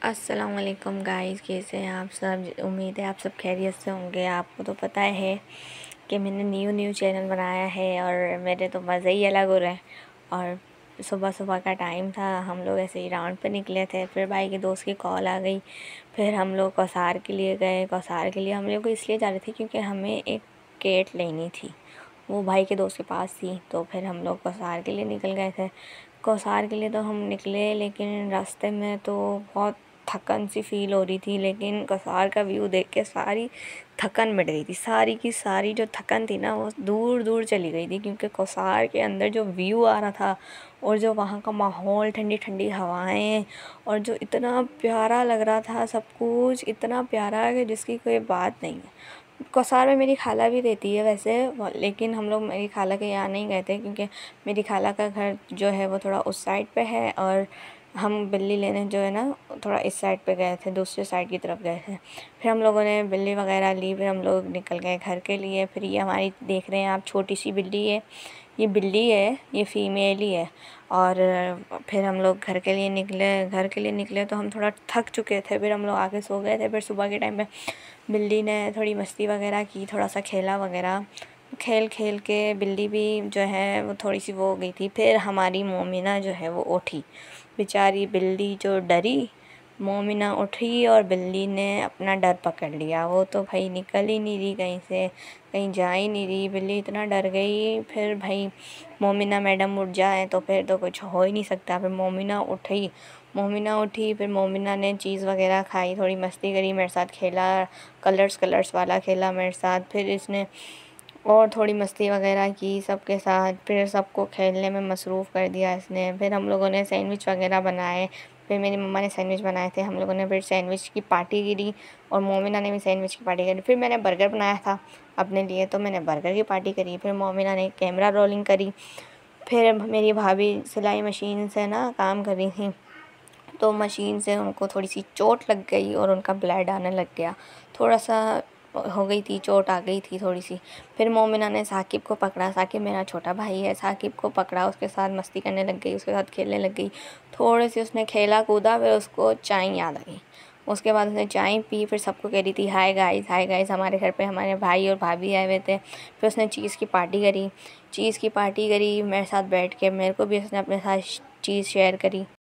अस्सलाम वालेकुम गाइस, कैसे हैं आप सब। उम्मीद है आप सब खैरियत से होंगे। आपको तो पता है कि मैंने न्यू चैनल बनाया है और मेरे तो मज़े ही अलग हो रहे हैं। और सुबह सुबह का टाइम था, हम लोग ऐसे ही राउंड पे निकले थे। फिर भाई के दोस्त की कॉल आ गई। फिर हम लोग कौसार के लिए गए। कौसार के लिए हम लोग इसलिए जा रहे थे क्योंकि हमें एक केट लेनी थी, वो भाई के दोस्त के पास थी। तो फिर हम लोग कौसार के लिए निकल गए थे। कौसार के लिए तो हम निकले, लेकिन रास्ते में तो बहुत थकन सी फील हो रही थी। लेकिन कसार का व्यू देख के सारी थकन मिट गई थी। सारी की सारी जो थकन थी ना, वो दूर दूर चली गई थी, क्योंकि कसार के अंदर जो व्यू आ रहा था और जो वहाँ का माहौल, ठंडी ठंडी हवाएं, और जो इतना प्यारा लग रहा था, सब कुछ इतना प्यारा है कि जिसकी कोई बात नहीं है। कौसार में मेरी खाला भी रहती है वैसे, लेकिन हम लोग मेरी खाला के यहाँ नहीं गए थे, क्योंकि मेरी खाला का घर जो है वो थोड़ा उस साइड पे है, और हम बिल्ली लेने जो है ना थोड़ा इस साइड पे गए थे, दूसरे साइड की तरफ गए थे। फिर हम लोगों ने बिल्ली वगैरह ली, फिर हम लोग निकल गए घर के लिए। फिर ये हमारी देख रहे हैं आप, छोटी सी बिल्ली है। ये बिल्ली है, ये फ़ीमेल ही है। और फिर हम लोग घर के लिए निकले तो हम थोड़ा थक चुके थे। फिर हम लोग आके सो गए थे। फिर सुबह के टाइम पे बिल्ली ने थोड़ी मस्ती वगैरह की, थोड़ा सा खेला वगैरह। खेल खेल के बिल्ली भी जो है वो थोड़ी सी वो हो गई थी। फिर हमारी मोमिना जो है वो उठी। बेचारी बिल्ली जो डरी, मोमिना उठी और बिल्ली ने अपना डर पकड़ लिया। वो तो भाई निकल ही नहीं रही कहीं से, कहीं जा ही नहीं रही। बिल्ली इतना डर गई। फिर भाई मोमिना मैडम उठ जाए तो फिर तो कुछ हो ही नहीं सकता। फिर मोमिना उठी। फिर मोमिना ने चीज़ वगैरह खाई, थोड़ी मस्ती करी, मेरे साथ खेला, कलर्स वाला खेला मेरे साथ। फिर इसने और थोड़ी मस्ती वगैरह की सबके साथ। फिर सबको खेलने में मसरूफ़ कर दिया इसने। फिर हम लोगों ने सैंडविच वगैरह बनाए। फिर मेरी मम्मा ने सैंडविच बनाए थे, हम लोगों ने फिर सैंडविच की पार्टी करी, और मोमिना ने भी सैंडविच की पार्टी करी। फिर मैंने बर्गर बनाया था अपने लिए, तो मैंने बर्गर की पार्टी करी। फिर मोमिना ने कैमरा रोलिंग करी। फिर मेरी भाभी सिलाई मशीन से ना काम कर रही थी, तो मशीन से उनको थोड़ी सी चोट लग गई और उनका ब्लड आने लग गया। थोड़ा सा हो गई थी, चोट आ गई थी थोड़ी सी। फिर मोमिना ने साकिब को पकड़ा। साकिब मेरा छोटा भाई है। साकिब को पकड़ा, उसके साथ मस्ती करने लग गई, उसके साथ खेलने लग गई। थोड़ी सी उसने खेला कूदा, फिर उसको चाय याद आई। उसके बाद उसने चाय पी। फिर सबको कह रही थी हाय गाइस, हाय गाइस, हमारे घर पे हमारे भाई और भाभी आए हुए थे। फिर उसने चीज़ की पार्टी करी मेरे साथ बैठ के। मेरे को भी उसने अपने साथ चीज़ शेयर करी।